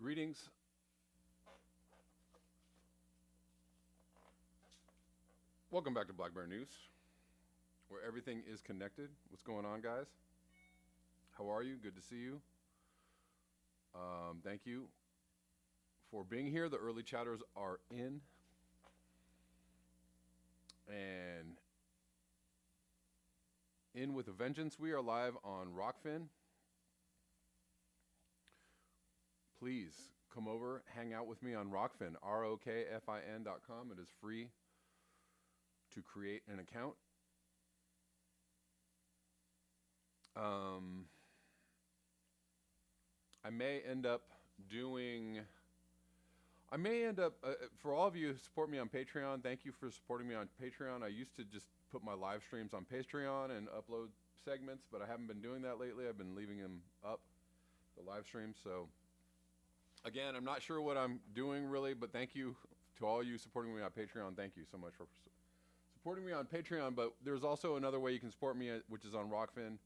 Greetings. Welcome back to Black Bear News, where everything is connected. What's going on, guys? How are you? Good to see you. Thank you for being here. The early chatters are in. And in with a vengeance. We are live on Rockfin. Please come over, hang out with me on Rockfin, ROKFIN.com. It is free to create an account. I may end up for all of you who support me on Patreon, thank you for supporting me on Patreon. I used to just put my live streams on Patreon and upload segments, but I haven't been doing that lately. I've been leaving them up, the live streams. So again, I'm not sure what I'm doing really, but thank you to all you supporting me on Patreon. Thank you so much for supporting me on Patreon. But there's also another way you can support me, which is on Rockfin.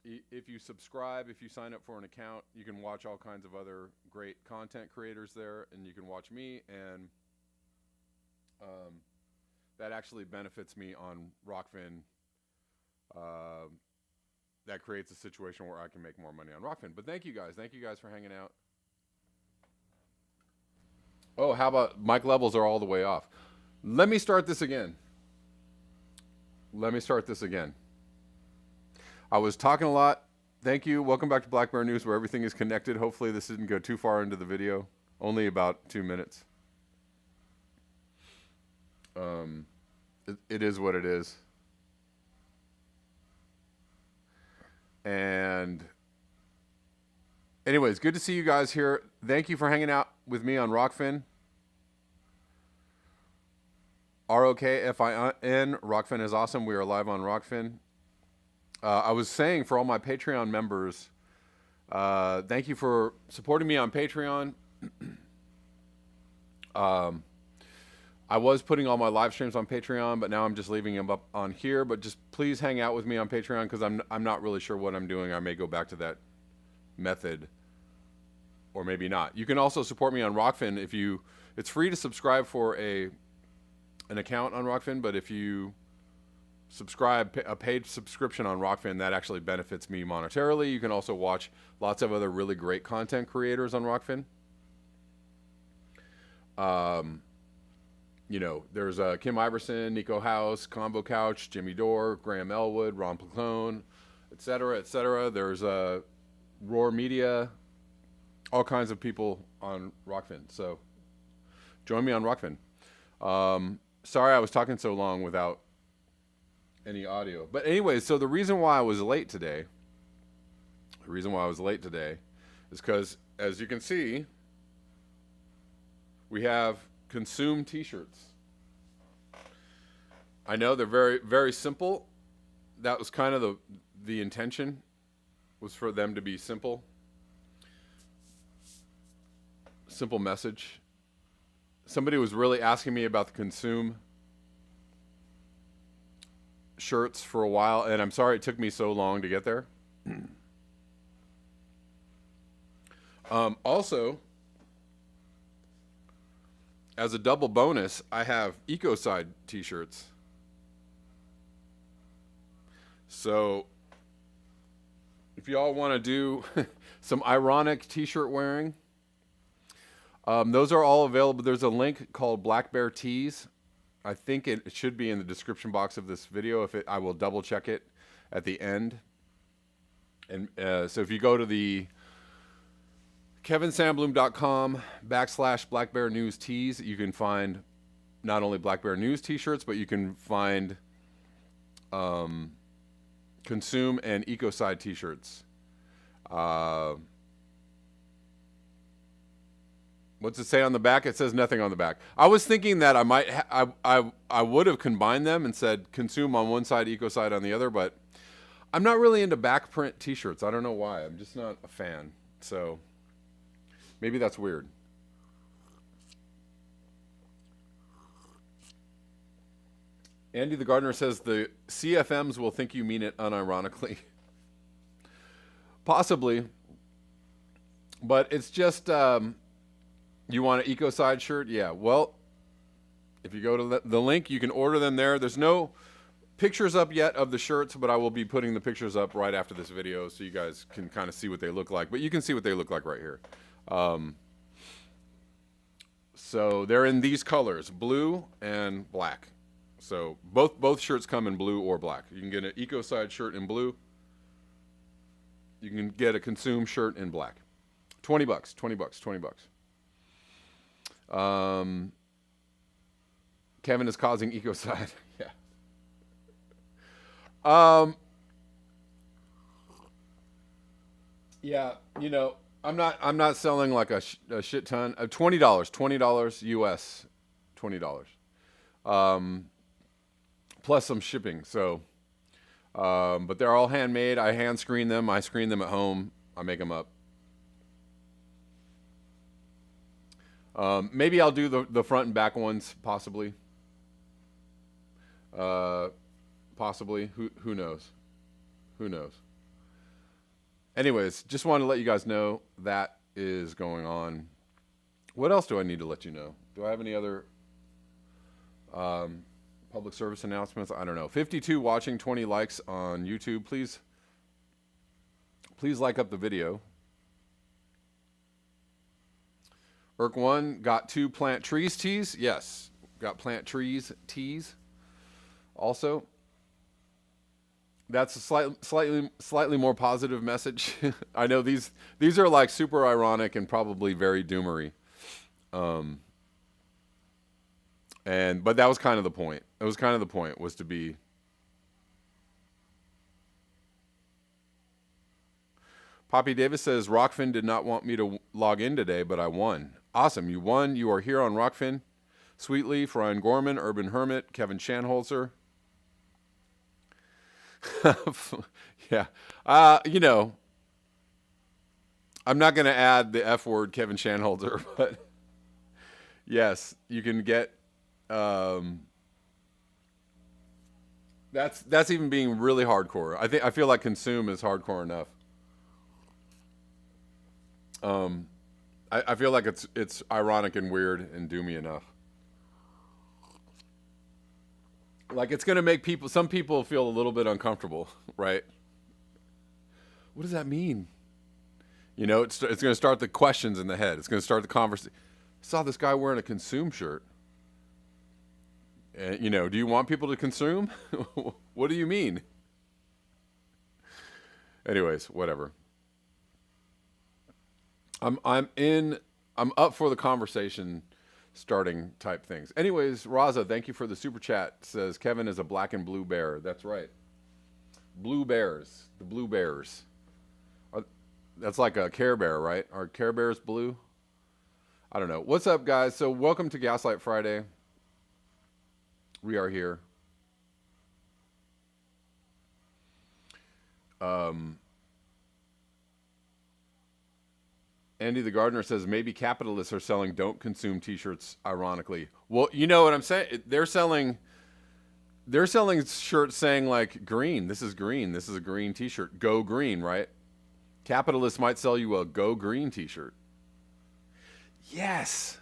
If you subscribe, if you sign up for an account, you can watch all kinds of other great content creators there, and you can watch me, and that actually benefits me on Rockfin. That creates a situation where I can make more money on Rockfin. But thank you guys. Thank you guys for hanging out. Oh, how about mic levels are all the way off? Let me start this again. I was talking a lot. Thank you. Welcome back to Black Bear News, where everything is connected. Hopefully this didn't go too far into the video. Only about 2 minutes. It is what it is. And anyways, good to see you guys here. Thank you for hanging out with me on Rockfin. ROKFIN. Rockfin is awesome. We are live on Rockfin. I was saying for all my Patreon members, thank you for supporting me on Patreon. I was putting all my live streams on Patreon, but now I'm just leaving them up on here. But just please hang out with me on Patreon, because I'm not really sure what I'm doing. I may go back to that method, or maybe not. You can also support me on Rockfin if you. It's free to subscribe for an account on Rockfin, but if you subscribe, a paid subscription on Rockfin, that actually benefits me monetarily. You can also watch lots of other really great content creators on Rockfin. You know, there's Kim Iverson, Nico House, Combo Couch, Jimmy Dore, Graham Elwood, Ron Placone, etc., etc. There's Roar Media, all kinds of people on Rockfin. So join me on Rockfin. Sorry I was talking so long without any audio. But anyways, so the reason why I was late today is because, as you can see, we have Consume t-shirts. I know they're very, very simple. That was kind of the intention, was for them to be simple. Simple message. Somebody was really asking me about the Consume shirts for a while, and I'm sorry it took me so long to get there. Also, as a double bonus, I have Ecocide t-shirts. So if y'all want to do some ironic t-shirt wearing, those are all available. There's a link called Black Bear Tees. I think it should be in the description box of this video. I will double check it at the end. And so if you go to the kevinsandbloom.com/Black Bear News Tees, you can find not only Black Bear News t-shirts, but you can find Consume and Ecocide t-shirts. What's it say on the back? It says nothing on the back. I was thinking that I might, I would have combined them and said Consume on one side, Ecocide on the other, but I'm not really into back print t-shirts. I don't know why. I'm just not a fan. So maybe that's weird. Andy the Gardener says the CFMs will think you mean it unironically. Possibly. But it's just, you want an Ecocide shirt? Yeah. Well, if you go to the link, you can order them there. There's no pictures up yet of the shirts, but I will be putting the pictures up right after this video so you guys can kind of see what they look like. But you can see what they look like right here. So they're in these colors, blue and black. So both shirts come in blue or black. You can get an Ecocide shirt in blue. You can get a Consume shirt in black. $20, $20, $20. Kevin is causing Ecocide. Yeah. Yeah, you know, I'm not selling like a shit ton. $20 US, $20. Plus some shipping. So, but they're all handmade. I hand screen them. I screen them at home. I make them up. Maybe I'll do the front and back ones, possibly. Possibly. Who knows? Who knows? Anyways, just wanted to let you guys know that is going on. What else do I need to let you know? Do I have any other public service announcements? I don't know. 52 watching, 20 likes on YouTube. Please like up the video. Irk1 got 2 plant trees tees. Yes, got plant trees tees. Also, that's a slightly more positive message. I know these are like super ironic and probably very doomery. But that was kind of the point. It was kind of the point, was to be. Poppy Davis says, Rockfin did not want me to log in today, but I won. Awesome, you won. You are here on Rockfin. Sweetleaf, Ryan Gorman, Urban Hermit, Kevin Shanholzer. Yeah. You know, I'm not going to add the F word, Kevin Shanholzer, but yes, you can get, that's even being really hardcore. I feel like Consume is hardcore enough. I feel like it's ironic and weird and doomy enough. Like, it's going to make some people feel a little bit uncomfortable, right? What does that mean? You know, it's going to start the questions in the head. It's going to start the conversation. I saw this guy wearing a Consume shirt. And, you know, do you want people to consume? What do you mean? Anyways, whatever. I'm up for the conversation starting type things. Anyways, Raza, thank you for the super chat. Says Kevin is a black and blue bear. That's right. Blue bears. The blue bears. That's like a Care Bear, right? Are Care Bears blue? I don't know. What's up, guys? So welcome to Gaslight Friday. We are here. Andy the Gardener says maybe capitalists are selling "Don't Consume" T-shirts. Ironically, well, you know what I'm saying. They're selling shirts saying like green. This is green. This is a green T-shirt. Go green, right? Capitalists might sell you a "Go Green" T-shirt. Yes.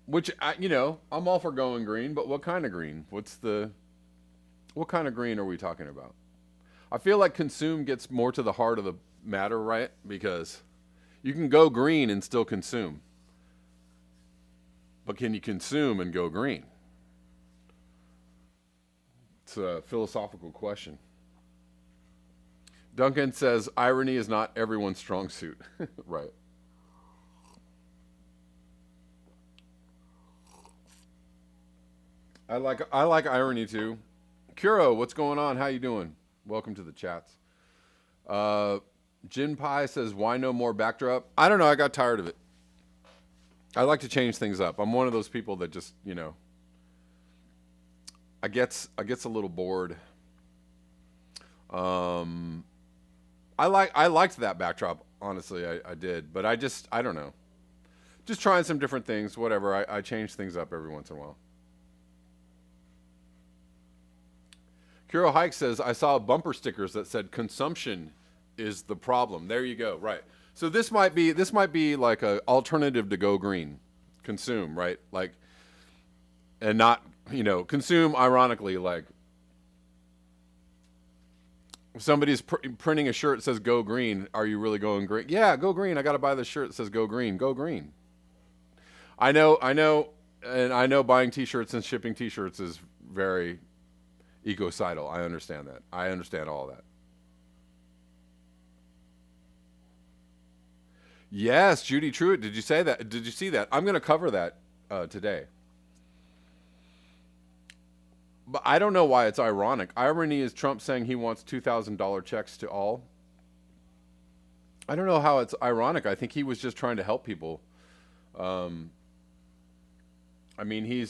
Which you know, I'm all for going green, but what kind of green? What kind of green are we talking about? I feel like Consume gets more to the heart of the matter, right? Because you can go green and still consume. But can you consume and go green? It's a philosophical question. Duncan says irony is not everyone's strong suit. Right. I like irony too. Kuro, what's going on? How you doing? Welcome to the chats. Jin Pai says, why no more backdrop? I don't know. I got tired of it. I like to change things up. I'm one of those people that just, you know, I gets a little bored. I liked that backdrop, honestly. I did, but I don't know. Just trying some different things, whatever. I change things up every once in a while. Kuro Hike says, I saw bumper stickers that said consumption is the problem. There you go. Right. So this might be like a alternative to go green, consume, right? Like, and not, consume ironically, like if somebody's printing a shirt that says go green, are you really going green? Yeah, go green. I got to buy this shirt that says go green. Go green. I know, and I know buying t-shirts and shipping t-shirts is very ecocidal. I understand that. I understand all that. Yes, Judy Truitt. Did you say that? Did you see that? I'm going to cover that today. But I don't know why it's ironic. Irony is Trump saying he wants $2,000 checks to all. I don't know how it's ironic. I think he was just trying to help people. I mean,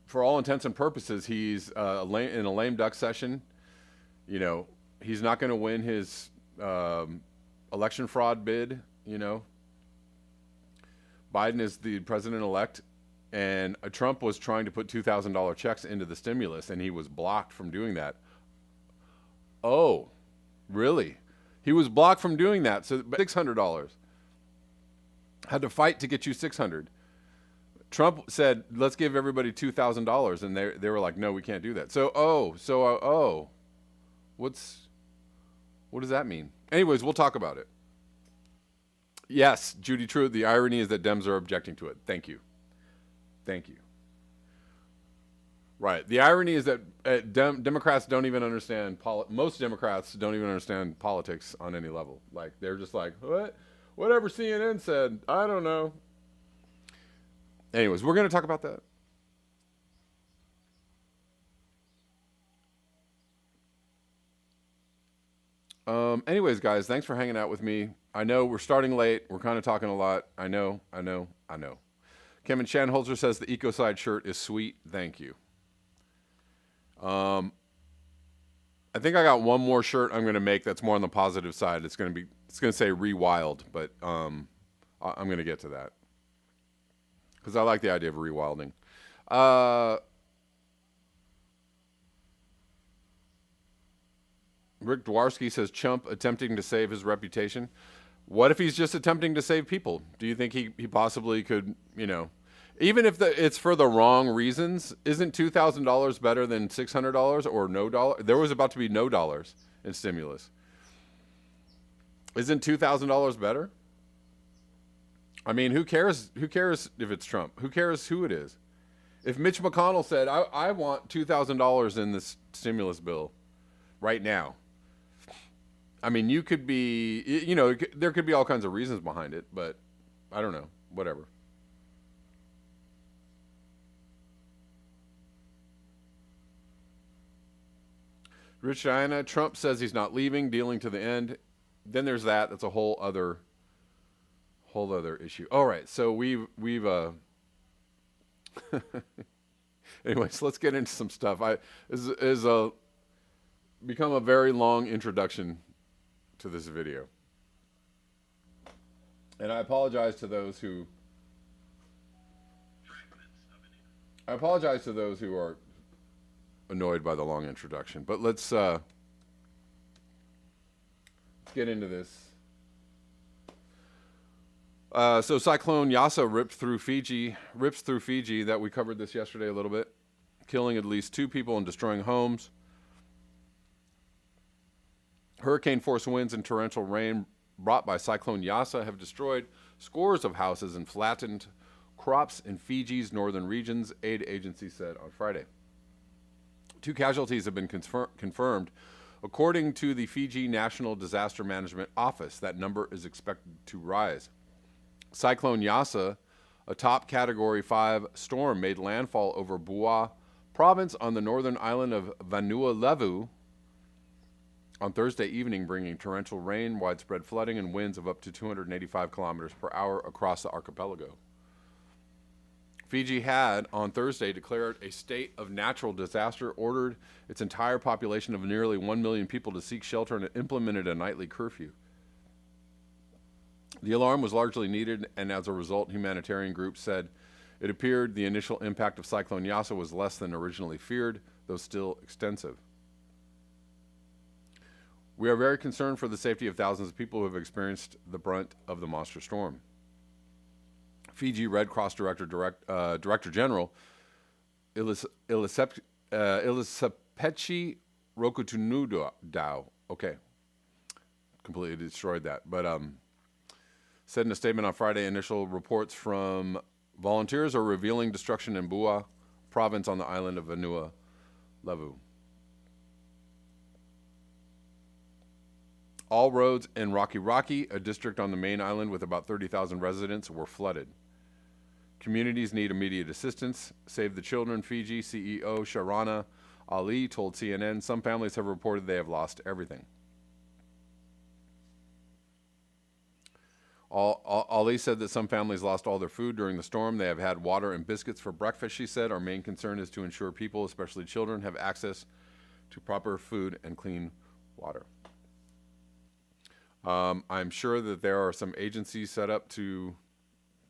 for all intents and purposes, he's in a lame duck session. He's not going to win his election fraud bid. Biden is the president-elect, and Trump was trying to put $2,000 checks into the stimulus, and he was blocked from doing that. Oh, really? He was blocked from doing that. So $600. Had to fight to get you $600. Trump said, "Let's give everybody $2,000," and they were like, "No, we can't do that." So, what does that mean? Anyways, we'll talk about it. Yes, Judy Truitt. The irony is that Dems are objecting to it. Thank you. Right. The irony is that Democrats don't even understand most Democrats don't even understand politics on any level. Like, they're just like, what? Whatever CNN said, I don't know. Anyways, we're going to talk about that. Anyways, guys, thanks for hanging out with me. I know we're starting late. We're kind of talking a lot. I know. Kevin Shanholzer says the Ecocide shirt is sweet. Thank you. I think I got one more shirt I'm going to make that's more on the positive side. It's going to say rewild, but I'm going to get to that because I like the idea of rewilding. Rick Dwarski says Chump attempting to save his reputation. What if he's just attempting to save people? Do you think he possibly could, even if it's for the wrong reasons, isn't $2,000 better than $600 or no dollar? There was about to be no dollars in stimulus. Isn't $2,000 better? I mean, who cares? Who cares if it's Trump? Who cares who it is? If Mitch McConnell said, I want $2,000 in this stimulus bill right now, I mean, you could be, there could be all kinds of reasons behind it, but I don't know, whatever. Rich Diana, Trump says he's not leaving, dealing to the end. Then there's that. That's a whole other issue. All right, so we've anyways, let's get into some stuff. Is become a very long introduction to this video, and I apologize to those who are annoyed by the long introduction. But let's get into this. So Cyclone Yasa rips through Fiji. That we covered this yesterday a little bit, killing at least 2 people and destroying homes. Hurricane-force winds and torrential rain brought by Cyclone Yasa have destroyed scores of houses and flattened crops in Fiji's northern regions, aid agencies said on Friday. 2 casualties have been confirmed. According to the Fiji National Disaster Management Office, that number is expected to rise. Cyclone Yasa, a top Category 5 storm, made landfall over Bua province on the northern island of Vanuatu on Thursday evening, bringing torrential rain, widespread flooding, and winds of up to 285 kilometers per hour across the archipelago. Fiji had, on Thursday, declared a state of natural disaster, ordered its entire population of nearly 1 million people to seek shelter, and implemented a nightly curfew. The alarm was largely needed, and as a result, humanitarian groups said it appeared the initial impact of Cyclone Yasa was less than originally feared, though still extensive. We are very concerned for the safety of thousands of people who have experienced the brunt of the monster storm. Fiji Red Cross Director General Ilisepechi Rokutunudao. Okay, completely destroyed that. But said in a statement on Friday, initial reports from volunteers are revealing destruction in Bua province on the island of Vanua Levu. All roads in Rocky, a district on the main island with about 30,000 residents, were flooded. Communities need immediate assistance. Save the Children Fiji CEO Sharana Ali told CNN some families have reported they have lost everything. Ali said that some families lost all their food during the storm. They have had water and biscuits for breakfast, she said. Our main concern is to ensure people, especially children, have access to proper food and clean water. I'm sure that there are some agencies set up to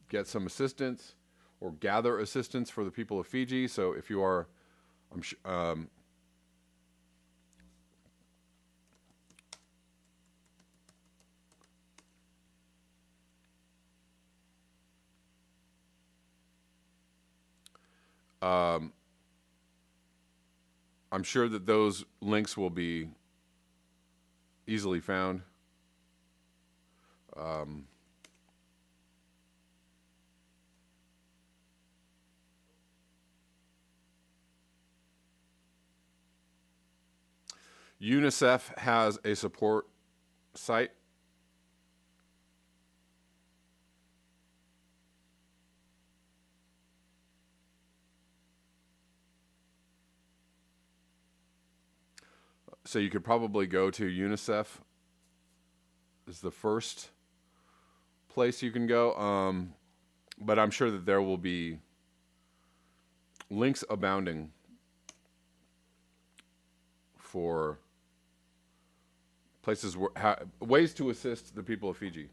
get some assistance or gather assistance for the people of Fiji. So if you are, I'm sure that those links will be easily found. UNICEF has a support site. So you could probably go to UNICEF is the first place you can go. But I'm sure that there will be links abounding for places where ways to assist the people of Fiji.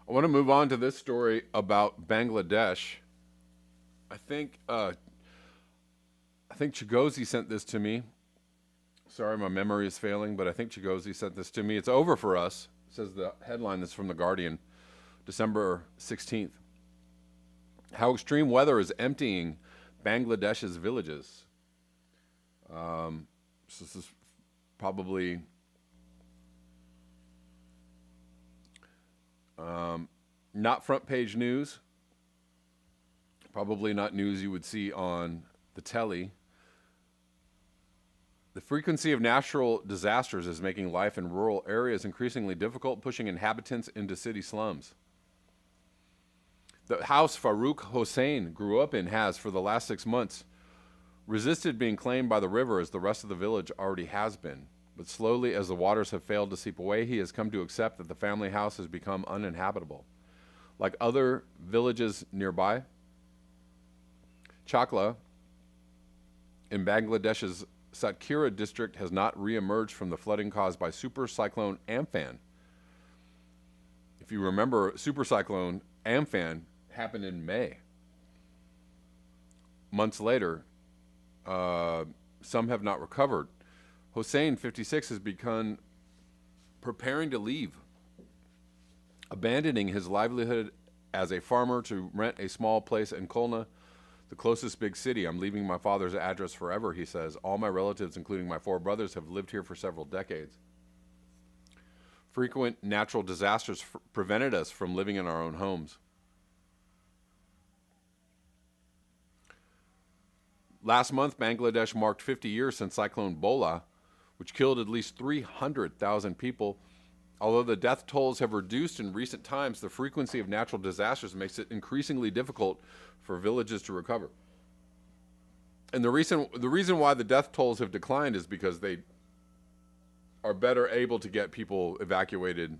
I want to move on to this story about Bangladesh. I think Chigozi sent this to me. Sorry, my memory is failing, but I think Chigozi sent this to me. It's over for us. It says the headline is from The Guardian, December 16th. How extreme weather is emptying Bangladesh's villages. So this is probably not front page news, probably not news you would see on the telly. The frequency of natural disasters is making life in rural areas increasingly difficult, pushing inhabitants into city slums. The house Farouk Hossein grew up in has, for the last 6 months, resisted being claimed by the river as the rest of the village already has been. But slowly, as the waters have failed to seep away, he has come to accept that the family house has become uninhabitable. Like other villages nearby, Chakla in Bangladesh's Satkhira district has not re-emerged from the flooding caused by Super Cyclone Amphan. If you remember, Super Cyclone Amphan happened in May. Months later, some have not recovered. Hossein, 56, has begun preparing to leave, abandoning his livelihood as a farmer to rent a small place in Khulna, the closest big city. I'm leaving my father's address forever, he says. All my relatives, including my 4 brothers, have lived here for several decades. Frequent natural disasters prevented us from living in our own homes. Last month, Bangladesh marked 50 years since Cyclone Bola, which killed at least 300,000 people. Although the death tolls have reduced in recent times, the frequency of natural disasters makes it increasingly difficult for villages to recover. And the reason why the death tolls have declined is because they are better able to get people evacuated.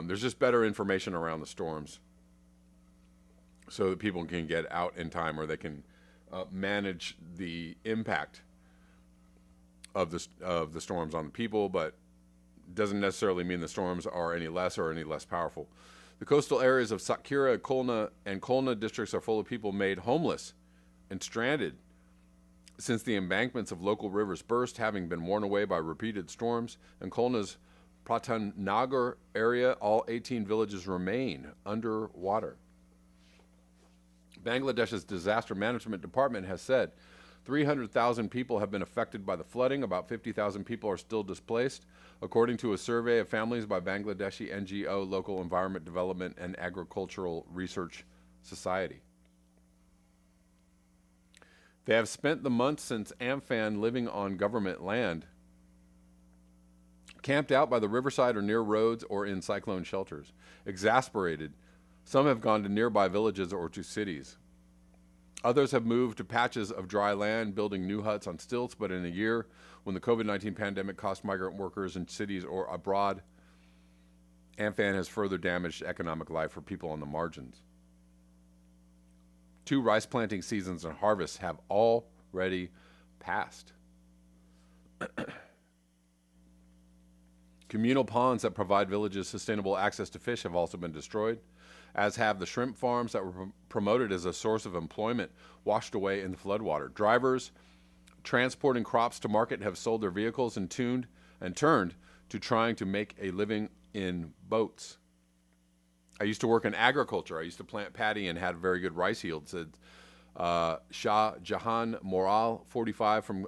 There's just better information around the storms. so that people can get out in time, or they can manage the impact of the storms on the people, but doesn't necessarily mean the storms are any less or any less powerful. The coastal areas of Sakura, Kolna, and Kolna districts are full of people made homeless and stranded since the embankments of local rivers burst, having been worn away by repeated storms. In Kolna's Pratanagar area, all 18 villages remain underwater. Bangladesh's Disaster Management Department has said 300,000 people have been affected by the flooding. About 50,000 people are still displaced, according to a survey of families by Bangladeshi NGO Local Environment Development and Agricultural Research Society. They have spent the months since Amphan living on government land, camped out by the riverside or near roads or in cyclone shelters. Exasperated, some have gone to nearby villages or to cities. Others have moved to patches of dry land, building new huts on stilts, but in a year when the COVID-19 pandemic cost migrant workers in cities or abroad, Amphan has further damaged economic life for people on the margins. 2 rice planting seasons and harvests have already passed. Communal ponds that provide villages sustainable access to fish have also been destroyed, as have the shrimp farms that were promoted as a source of employment washed away in the floodwater. Drivers transporting crops to market have sold their vehicles and turned to trying to make a living in boats. I used to work in agriculture. I used to plant paddy and had very good rice yields. Shah Jahan Moral, 45, from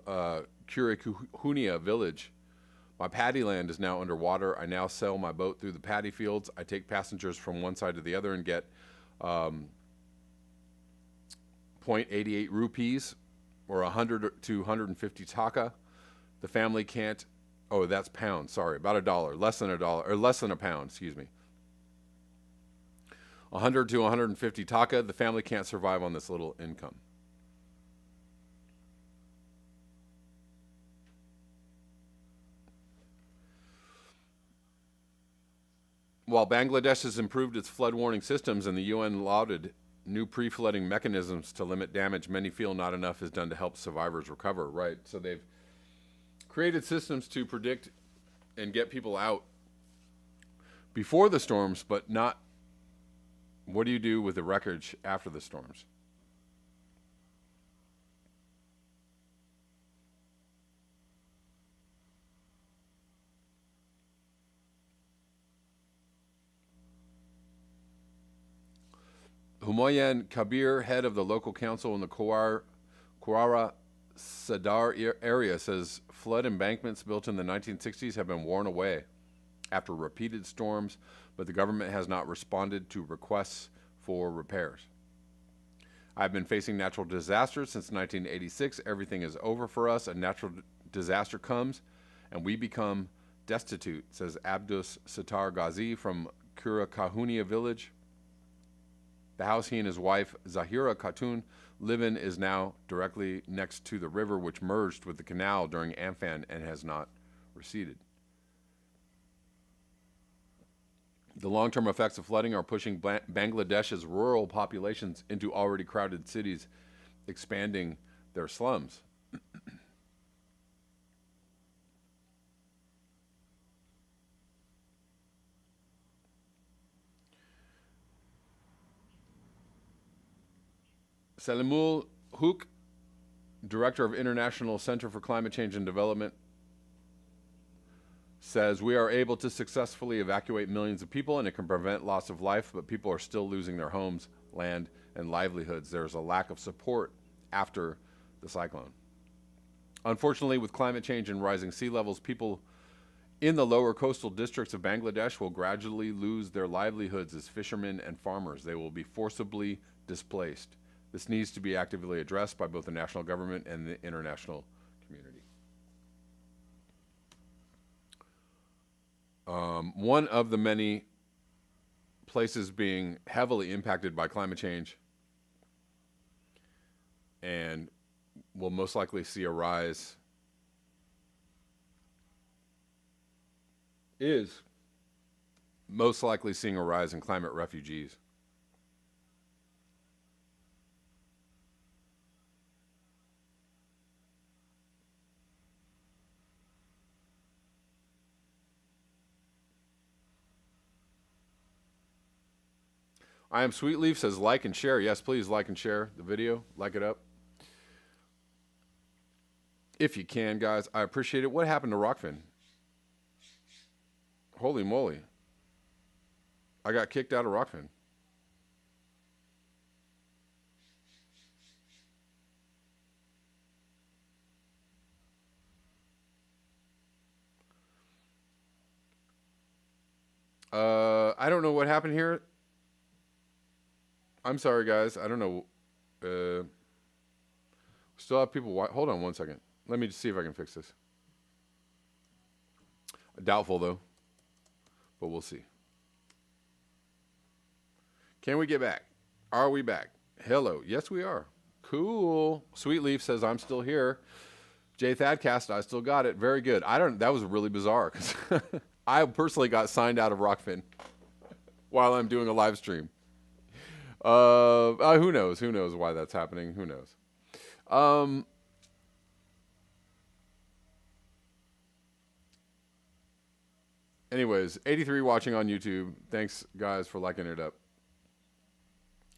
Kurikuhunia village. My paddy land is now underwater. I now sell my boat through the paddy fields. I take passengers from one side to the other and get 0.88 rupees, or 100 to 150 taka. The family can't, oh, that's pounds, sorry, about $1, less than $1, or less than a pound, excuse me. 100 to 150 taka, the family can't survive on this little income. While Bangladesh has improved its flood warning systems and the UN lauded new pre-flooding mechanisms to limit damage, many feel not enough is done to help survivors recover, right? So they've created systems to predict and get people out before the storms, but not what do you do with the wreckage after the storms? Humayun Kabir, head of the local council in the Kuara Sadar area, says flood embankments built in the 1960s have been worn away after repeated storms, but the government has not responded to requests for repairs. I've been facing natural disasters since 1986. Everything is over for us. A natural disaster comes and we become destitute, says Abdus Sattar Ghazi from Kura Kahunia village. The house he and his wife, Zahira Khatun, live in is now directly next to the river, which merged with the canal during Amphan and has not receded. The long-term effects of flooding are pushing Bangladesh's rural populations into already crowded cities, expanding their slums. Salimul Hook, director of International Center for Climate Change and Development, says we are able to successfully evacuate millions of people and it can prevent loss of life, but people are still losing their homes, land, and livelihoods. There's a lack of support after the cyclone. Unfortunately, with climate change and rising sea levels, people in the lower coastal districts of Bangladesh will gradually lose their livelihoods as fishermen and farmers. They will be forcibly displaced. This needs to be actively addressed by both the national government and the international community. One of the many places being heavily impacted by climate change and will most likely see a rise is most likely seeing a rise in climate refugees. I am Sweet Leaf says like and share. Yes, please like and share the video. Like it up. If you can, guys. I appreciate it. What happened to Rockfin? Holy moly. I got kicked out of Rockfin. I don't know what happened here. I'm sorry, guys. I don't know. Still have people. Hold on one second. Let me just see if I can fix this. Doubtful, though. But we'll see. Can we get back? Are we back? Hello. Yes, we are. Cool. Sweet Leaf says I'm still here. J Thadcast, I still got it. Very good. That was really bizarre because I personally got signed out of Rockfin while I'm doing a live stream. Who knows? Who knows why that's happening? Who knows? Anyways, 83 watching on YouTube. Thanks, guys, for liking it up.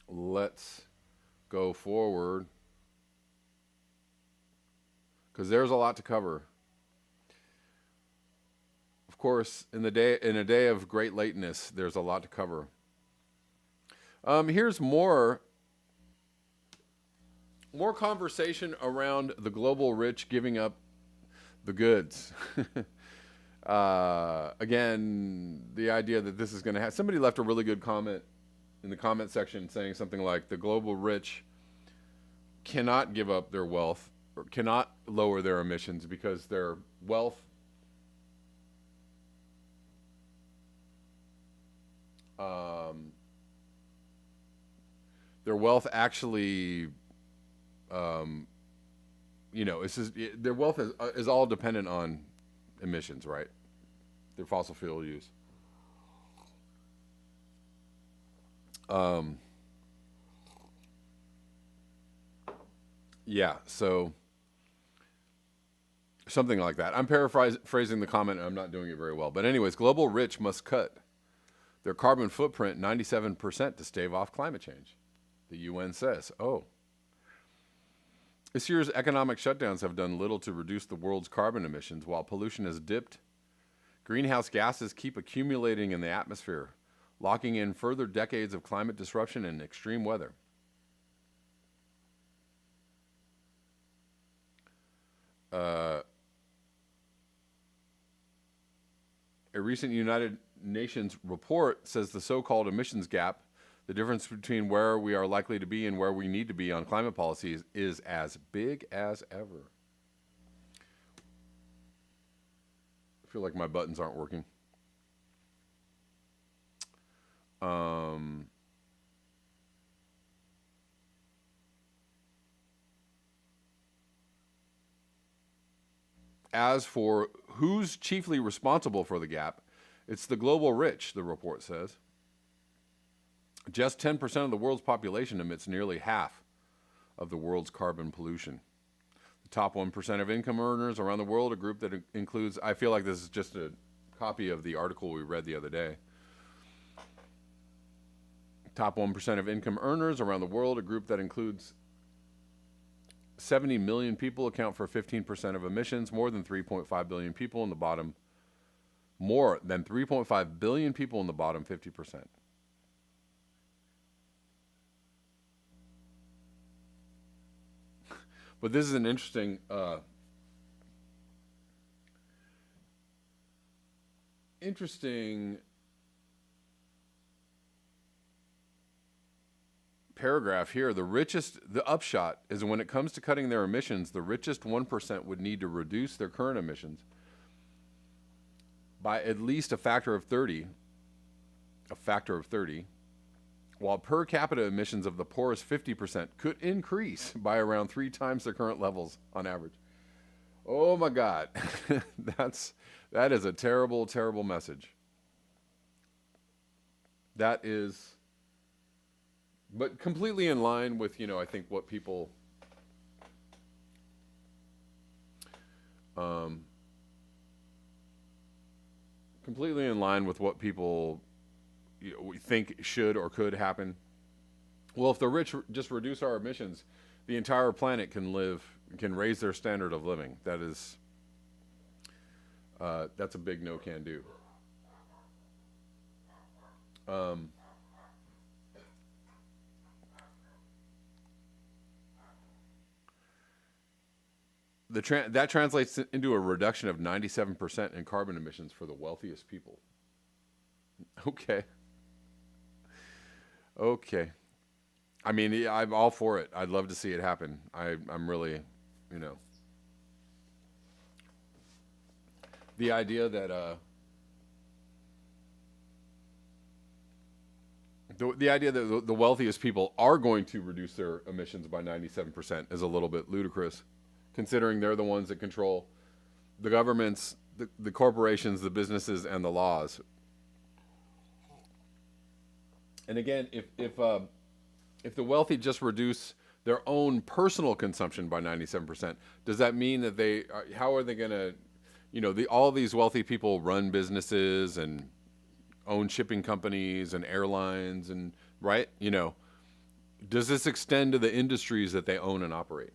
Let's go forward because there's a lot to cover. Of course, in a day of great lateness, there's a lot to cover. Here's more conversation around the global rich giving up the goods. Again, the idea that this is going to have... Somebody left a really good comment in the comment section saying something like, the global rich cannot give up their wealth or cannot lower their emissions because their wealth actually, their wealth is all dependent on emissions, right? Their fossil fuel use. Yeah, so something like that. I'm paraphrasing the comment, and I'm not doing it very well. But anyways, global rich must cut their carbon footprint 97% to stave off climate change, the UN says. Oh. This year's economic shutdowns have done little to reduce the world's carbon emissions. While pollution has dipped, greenhouse gases keep accumulating in the atmosphere, locking in further decades of climate disruption and extreme weather. A recent United Nations report says the so-called emissions gap, the difference between where we are likely to be and where we need to be on climate policies, is as big as ever. I feel like my buttons aren't working. As for who's chiefly responsible for the gap, it's the global rich, the report says. Just 10% of the world's population emits nearly half of the world's carbon pollution. The top 1% of income earners around the world, a group that includes, I feel like this is just a copy of the article we read the other day. Top 1% of income earners around the world, a group that includes 70 million people, account for 15% of emissions, more than 3.5 billion people in the bottom 50%. But this is an interesting paragraph here. The upshot is when it comes to cutting their emissions, the richest 1% would need to reduce their current emissions by at least a factor of 30, while per capita emissions of the poorest 50% could increase by around 3 times their current levels on average. Oh my God, that is a terrible, terrible message. That is, but completely in line with, I think what people, completely in line with what people, we think should or could happen. Well, if the rich just reduce our emissions, the entire planet can raise their standard of living. That's a big no can do. That translates into a reduction of 97% in carbon emissions for the wealthiest people. Okay. I mean, I'm all for it. I'd love to see it happen. I'm really, the idea that the wealthiest people are going to reduce their emissions by 97% is a little bit ludicrous, considering they're the ones that control the governments, the corporations, the businesses, and the laws. And again, if the wealthy just reduce their own personal consumption by 97%, does that mean that how are they going to, all these wealthy people run businesses and own shipping companies and airlines and, right? Does this extend to the industries that they own and operate?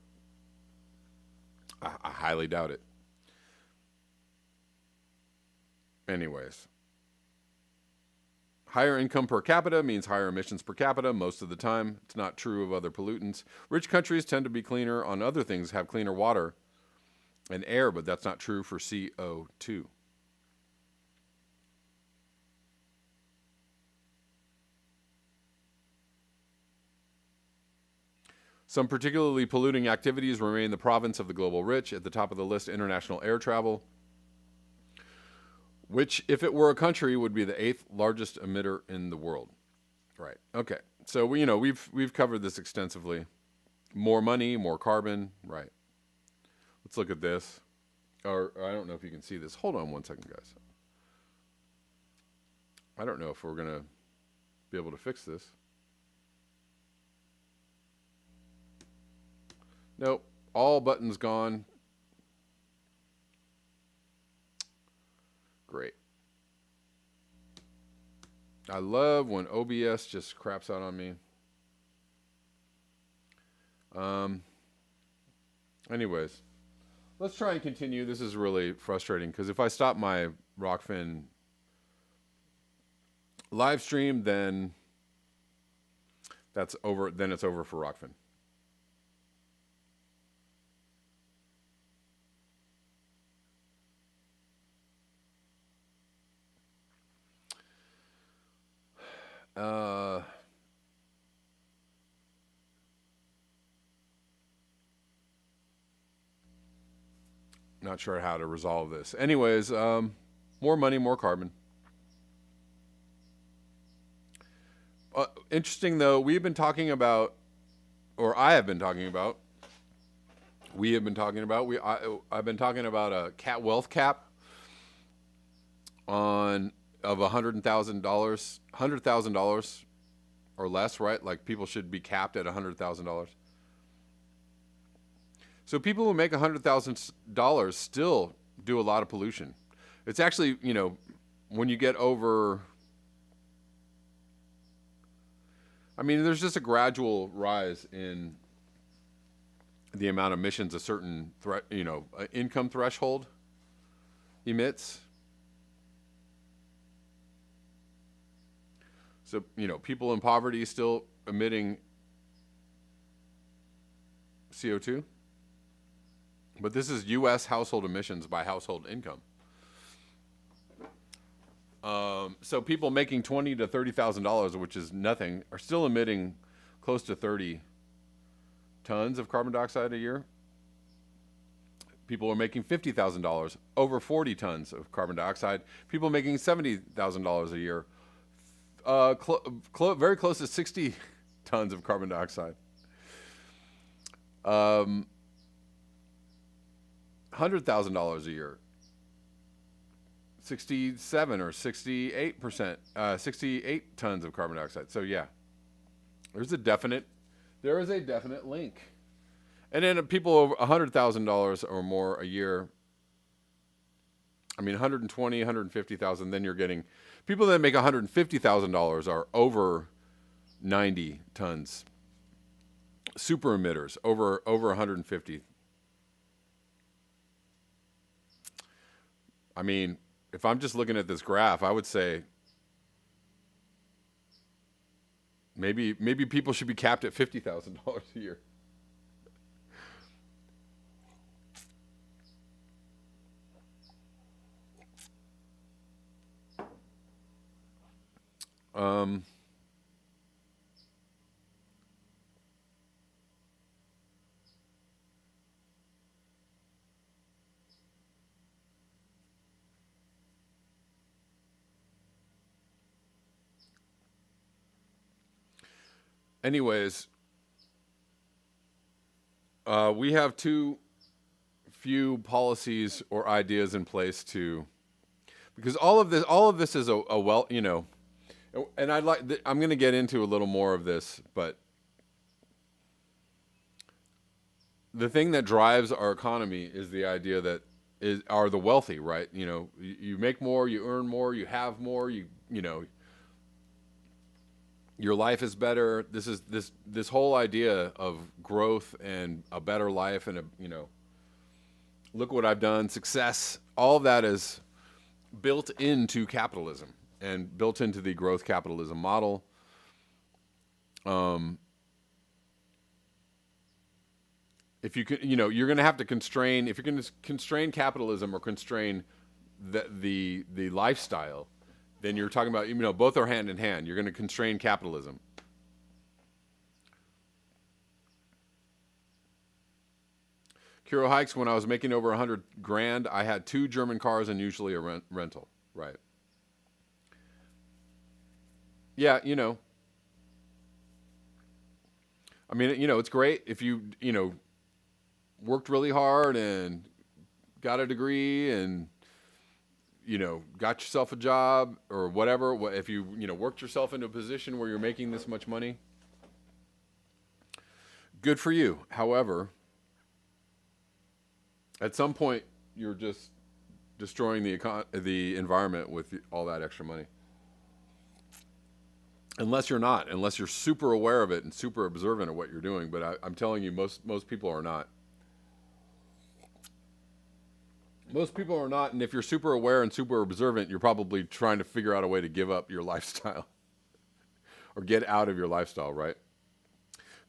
I highly doubt it. Anyways. Higher income per capita means higher emissions per capita most of the time. It's not true of other pollutants. Rich countries tend to be cleaner on other things, have cleaner water and air, but that's not true for CO2. Some particularly polluting activities remain the province of the global rich. At the top of the list, international air travel, which, if it were a country, would be the 8th largest emitter in the world. Right. Okay. So we've covered this extensively. More money, more carbon. Right. Let's look at this. Or I don't know if you can see this. Hold on one second, guys. I don't know if we're gonna be able to fix this. Nope. All buttons gone. Great. I love when OBS just craps out on me. Anyways, let's try and continue. This is really frustrating because if I stop my Rockfin live stream, then that's over. Then it's over for Rockfin. Not sure how to resolve this. Anyways, more money, more carbon. Interesting though, we've been talking about, or I have been talking about, we have been talking about, I've been talking about a wealth cap of $100,000 or less, right? Like people should be capped at $100,000. So people who make $100,000 still do a lot of pollution. It's actually, when you get over, I mean, there's just a gradual rise in the amount of emissions a certain income threshold emits. So, people in poverty still emitting CO2. But this is U.S. household emissions by household income. So people making $20,000 to $30,000, which is nothing, are still emitting close to 30 tons of carbon dioxide a year. People are making $50,000, over 40 tons of carbon dioxide. People making $70,000 a year, very close to 60 tons of carbon dioxide. $100,000 a year, 67 or 68%, 68 tons of carbon dioxide. So yeah, there is a definite link. And then people over $100,000 or more a year I mean, 120, 150,000. Then you're getting people that make $150,000 are over 90 tons. Super emitters over 150. I mean, if I'm just looking at this graph, I would say maybe people should be capped at $50,000 a year. Um, anyways, we have too few policies or ideas in place to, because all of this is a well, you know, and I'm going to get into a little more of this, but the thing that drives our economy is the idea that are the wealthy, right? You know, you make more, you earn more, you have more, you know, your life is better. This whole idea of growth and a better life and you know, look what I've done, success, all of that is built into capitalism and built into the growth capitalism model. If you can, you know, you're going to have to constrain, if you're going to constrain capitalism or constrain the lifestyle, then you're talking about, you know, both are hand in hand. You're going to constrain capitalism. Kiro Hikes, when I was making over 100 grand, I had 2 German cars and usually a rental. Right. Yeah, you know. I mean, you know, it's great if you know, worked really hard and got a degree and, you know, got yourself a job or whatever. If you know, worked yourself into a position where you're making this much money, good for you. However, at some point, you're just destroying the environment with all that extra money. Unless you're super aware of it and super observant of what you're doing. But I'm telling you, most people are not. Most people are not, and if you're super aware and super observant, you're probably trying to figure out a way to give up your lifestyle or get out of your lifestyle, right?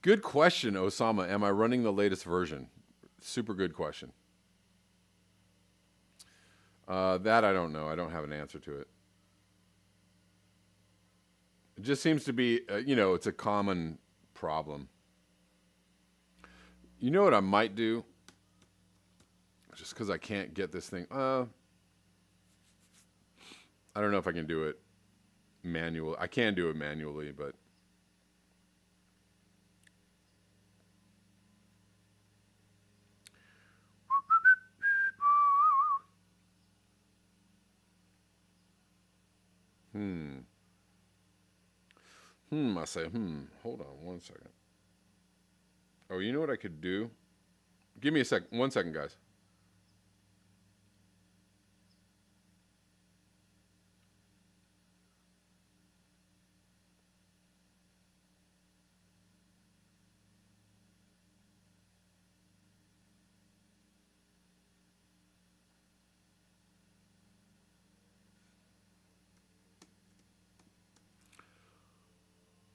Good question, Osama. Am I running the latest version? Super good question. That I don't know. I don't have an answer to it. It just seems to be, you know, it's a common problem. You know what I might do? Just because I can't get this thing. I don't know if I can do it manually. I can do it manually, but. I say, hold on 1 second. Oh, you know what I could do? Give me a sec. 1 second, guys.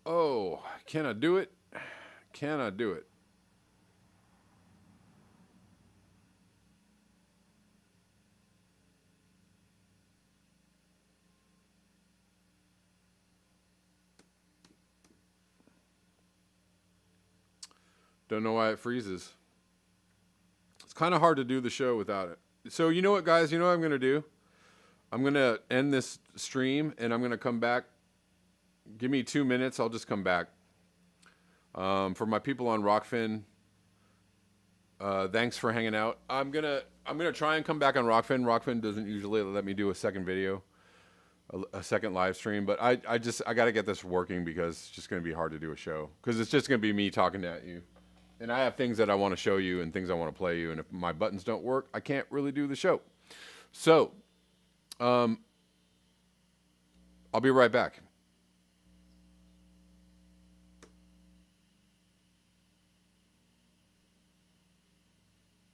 Oh, can I do it? Can I do it? Don't know why it freezes. It's kind of hard to do the show without it. So you know what, guys? You know what I'm going to do? I'm going to end this stream, and I'm going to come back. Give me 2 minutes. I'll just come back. For my people on Rockfin, thanks for hanging out. I'm gonna try and come back on Rockfin. Rockfin doesn't usually let me do a second video, a second live stream, but I got to get this working because it's just gonna be hard to do a show because it's just gonna be me talking at you, and I have things that I want to show you and things I want to play you, and if my buttons don't work, I can't really do the show. So I'll be right back.